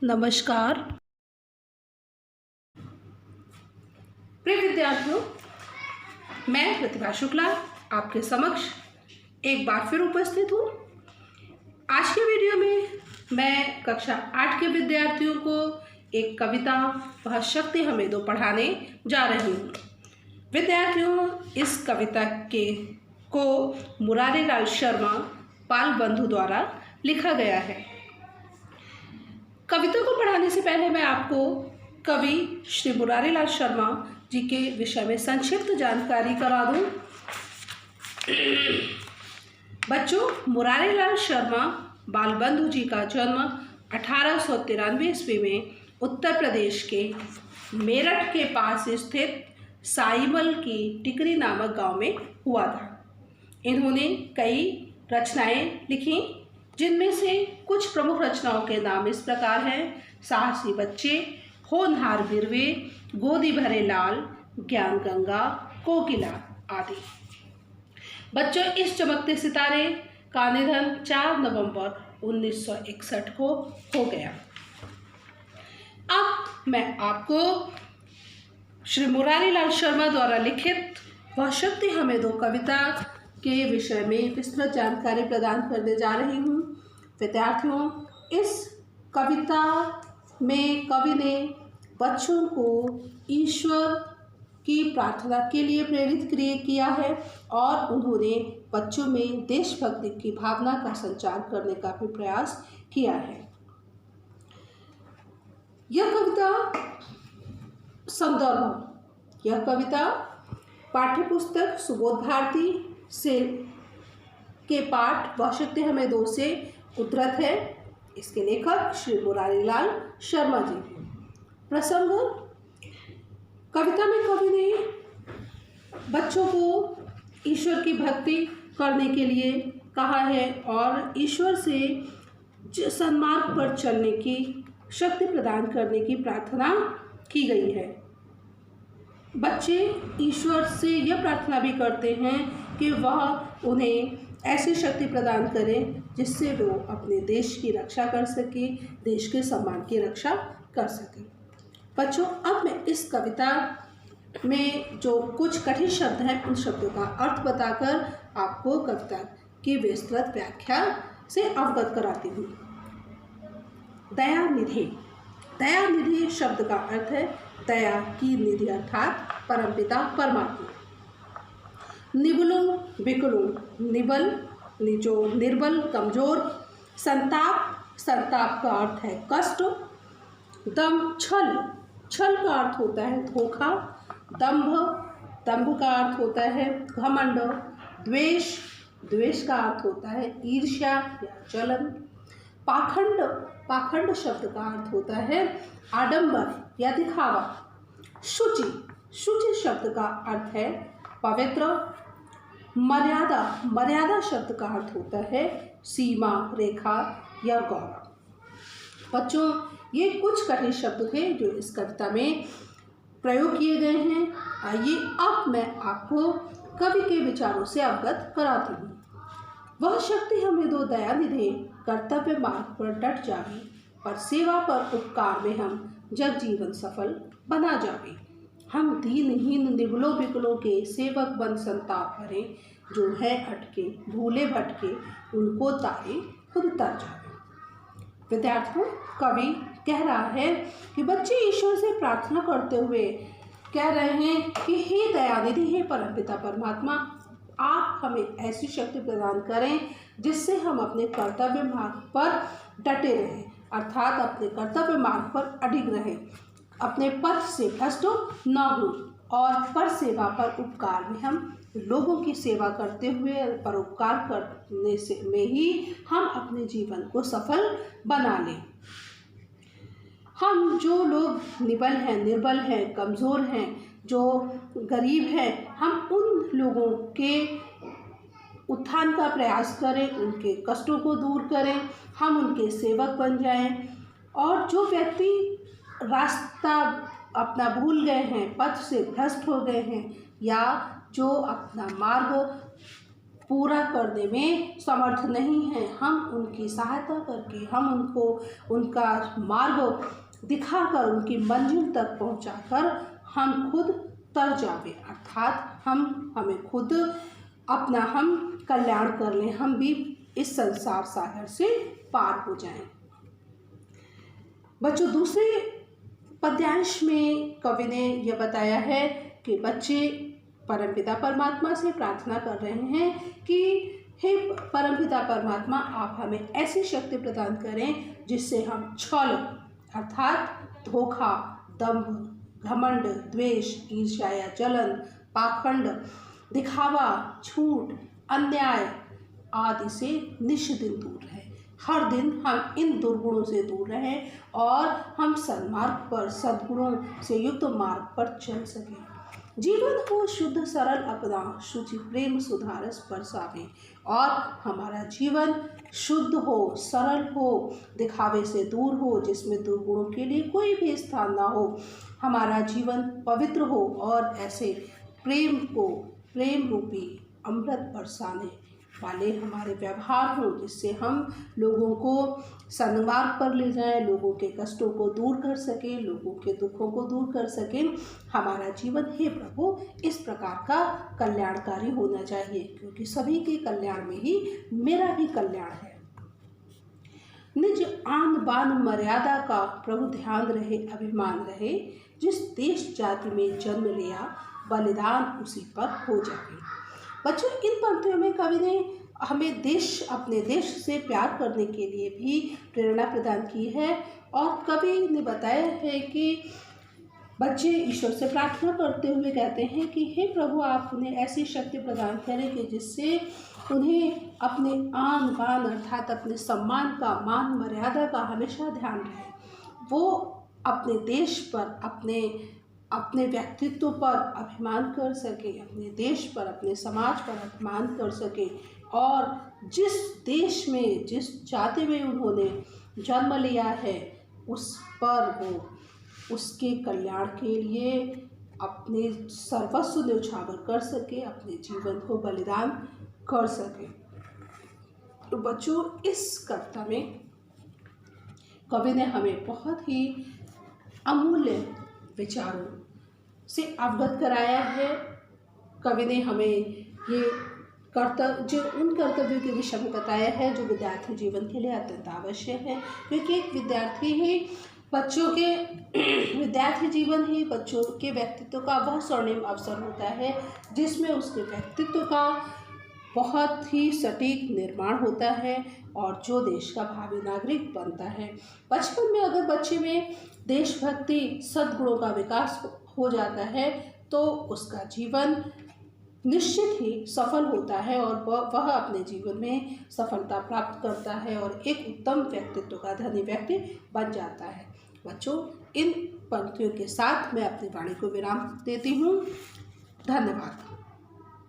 नमस्कार प्रिय विद्यार्थियों, मैं प्रतिभा शुक्ला आपके समक्ष एक बार फिर उपस्थित हूँ। आज के वीडियो में मैं कक्षा 8 के विद्यार्थियों को एक कविता वह शक्ति हमें दो पढ़ाने जा रही हूँ। विद्यार्थियों, इस कविता को मुरारी लाल शर्मा बाल बंधु द्वारा लिखा गया है। कविता को पढ़ाने से पहले मैं आपको कवि श्री मुरारी लाल शर्मा जी के विषय में संक्षिप्त जानकारी करा दूं। बच्चों, मुरारी लाल शर्मा बाल बंधु जी का जन्म 1893 ईस्वी में उत्तर प्रदेश के मेरठ के पास स्थित साईमल की टिकरी नामक गांव में हुआ था। इन्होंने कई रचनाएं लिखी, जिनमें से कुछ प्रमुख रचनाओं के नाम इस प्रकार हैं: साहसी बच्चे, होनहार बिरवे, गोदी भरे लाल, ज्ञान गंगा, कोकिला आदि। बच्चों, इस चमकते सितारे का निधन 4 नवंबर 1961 को हो गया। अब मैं आपको श्री मुरारी लाल शर्मा द्वारा लिखित वह शक्ति हमें दो कविता के विषय में विस्तृत जानकारी प्रदान करने जा रही हूँ। विद्यार्थियों, इस कविता में कवि ने बच्चों को ईश्वर की प्रार्थना के लिए प्रेरित किया है और उन्होंने बच्चों में देशभक्ति की भावना का संचार करने का भी प्रयास किया है। यह कविता पाठ्यपुस्तक सुबोध भारती से के पाठ वह शक्ति हमें दो से उद्धृत है। इसके लेखक श्री मुरारी लाल शर्मा जी। प्रसंग: कविता में कवि ने बच्चों को ईश्वर की भक्ति करने के लिए कहा है और ईश्वर से सन्मार्ग पर चलने की शक्ति प्रदान करने की प्रार्थना की गई है। बच्चे ईश्वर से यह प्रार्थना भी करते हैं कि वह उन्हें ऐसी शक्ति प्रदान करें जिससे वो अपने देश की रक्षा कर सके, देश के सम्मान की रक्षा कर सके। बच्चों, अब मैं इस कविता में जो कुछ कठिन शब्द हैं उन शब्दों का अर्थ बताकर आपको कविता की विस्तृत व्याख्या से अवगत कराती हूँ। दयानिधि। दयानिधि शब्द का अर्थ है दया की निधि अर्थात परमपिता परमात्मा। निबलों बिकलों, निबल जो निर्बल कमजोर। संताप, संताप का अर्थ है कष्ट। दम, छल, छल का अर्थ होता है धोखा। दंभ, दंभ का अर्थ होता है घमंड। द्वेष, द्वेष का अर्थ होता है ईर्ष्या या जलन। पाखंड, पाखंड शब्द का अर्थ होता है आडंबर या दिखावा। शुचि, शुचि शब्द का अर्थ है पवित्र। मर्यादा, मर्यादा शब्द का अर्थ होता है सीमा रेखा या गौरव। बच्चों, ये कुछ कठिन शब्द थे जो इस कविता में प्रयोग किए गए हैं। आइए अब मैं आपको कवि के विचारों से अवगत कराती हूँ। वह शक्ति हमें दो दयानिधि, कर्तव्य मार्ग पर डट जावे, पर सेवा पर उपकार में हम जग जीवन सफल बना जावे। हम दीनहीन निबलों बिकलों के सेवक बन संताप भरे, जो है अटके भूले भटके उनको तारे खुद तर जावे। विद्यार्थियों, कवि कह रहा है कि बच्चे ईश्वर से प्रार्थना करते हुए कह रहे हैं कि हे दयानिधि, हे परमपिता परमात्मा, आप हमें ऐसी शक्ति प्रदान करें जिससे हम अपने कर्तव्य मार्ग पर डटे रहें, अर्थात अपने कर्तव्य मार्ग पर अडिग रहें, अपने पथ से भ्रष्ट न हो और पर सेवा पर उपकार में हम लोगों की सेवा करते हुए परोपकार करने से में ही हम अपने जीवन को सफल बना लें। हम जो लोग निबल हैं, निर्बल हैं, कमज़ोर हैं, जो गरीब हैं, हम उन लोगों के उत्थान का प्रयास करें, उनके कष्टों को दूर करें, हम उनके सेवक बन जाएं। और जो व्यक्ति रास्ता अपना भूल गए हैं, पथ से भ्रष्ट हो गए हैं या जो अपना मार्ग पूरा करने में समर्थ नहीं हैं। हम उनकी सहायता करके, हम उनको उनका मार्ग दिखाकर, उनकी मंजिल तक पहुंचाकर हम खुद तर जावे, अर्थात हमें खुद अपना हम कल्याण कर लें, हम भी इस संसार सागर से पार हो जाएं। बच्चों, दूसरे पद्यांश में कवि ने यह बताया है कि बच्चे परमपिता परमात्मा से प्रार्थना कर रहे हैं कि हे परमपिता परमात्मा, आप हमें ऐसी शक्ति प्रदान करें जिससे हम छल अर्थात धोखा, दंभ, घमंड, द्वेष, ईर्ष्या या जलन, पाखंड, दिखावा, झूठ, अन्याय आदि से निष्दिन दूर रहें। हर दिन हम इन दुर्गुणों से दूर रहें और हम सन्मार्ग पर, सद्गुणों से युक्त मार्ग पर चल सकें। जीवन को शुद्ध सरल अपना, शुचि प्रेम सुधारस बरसावे, और हमारा जीवन शुद्ध हो, सरल हो, दिखावे से दूर हो, जिसमें दुर्गुणों के लिए कोई भी स्थान ना हो। हमारा जीवन पवित्र हो और ऐसे प्रेम रूपी अमृत बरसाने वाले हमारे व्यवहार हों, जिससे हम लोगों को सन्मार्ग पर ले जाएं, लोगों के कष्टों को दूर कर सकें, लोगों के दुखों को दूर कर सकें। हमारा जीवन, हे प्रभु, इस प्रकार का कल्याणकारी होना चाहिए, क्योंकि सभी के कल्याण में ही मेरा भी कल्याण है। निज आन बान मर्यादा का प्रभु ध्यान रहे, अभिमान रहे, जिस देश जाति में जन्म लिया बलिदान उसी पर हो जाए। बच्चों, इन पंक्तियों में कवि ने हमें अपने देश से प्यार करने के लिए भी प्रेरणा प्रदान की है, और कवि ने बताया है कि बच्चे ईश्वर से प्रार्थना करते हुए कहते हैं कि हे प्रभु, आप उन्हें ऐसी शक्ति प्रदान करें कि जिससे उन्हें अपने आन बान अर्थात अपने सम्मान का, मान मर्यादा का हमेशा ध्यान रहे। वो अपने देश पर, अपने व्यक्तित्व पर अभिमान कर सके, अपने देश पर, अपने समाज पर अभिमान कर सके, और जिस देश में, जिस जाति में उन्होंने जन्म लिया है, उस पर वो उसके कल्याण के लिए अपने सर्वस्व न्यौछावर कर सके, अपने जीवन को बलिदान कर सके। तो बच्चों, इस कविता में कवि ने हमें बहुत ही अमूल्य विचारों से अवगत कराया है। कवि ने हमें ये उन कर्तव्यों के विषय में बताया है जो विद्यार्थी जीवन के लिए अत्यंत आवश्यक है, क्योंकि एक विद्यार्थी ही विद्यार्थी जीवन ही बच्चों के व्यक्तित्व का वह स्वर्णिम अवसर होता है जिसमें उसके व्यक्तित्व का बहुत ही सटीक निर्माण होता है और जो देश का भावी नागरिक बनता है। बचपन में अगर बच्चे में देशभक्ति, सद्गुणों का विकास हो जाता है तो उसका जीवन निश्चित ही सफल होता है और वह अपने जीवन में सफलता प्राप्त करता है और एक उत्तम व्यक्तित्व का धनी व्यक्ति बन जाता है। बच्चों, इन पंक्तियों के साथ मैं अपनी वाणी को विराम देती हूँ। धन्यवाद।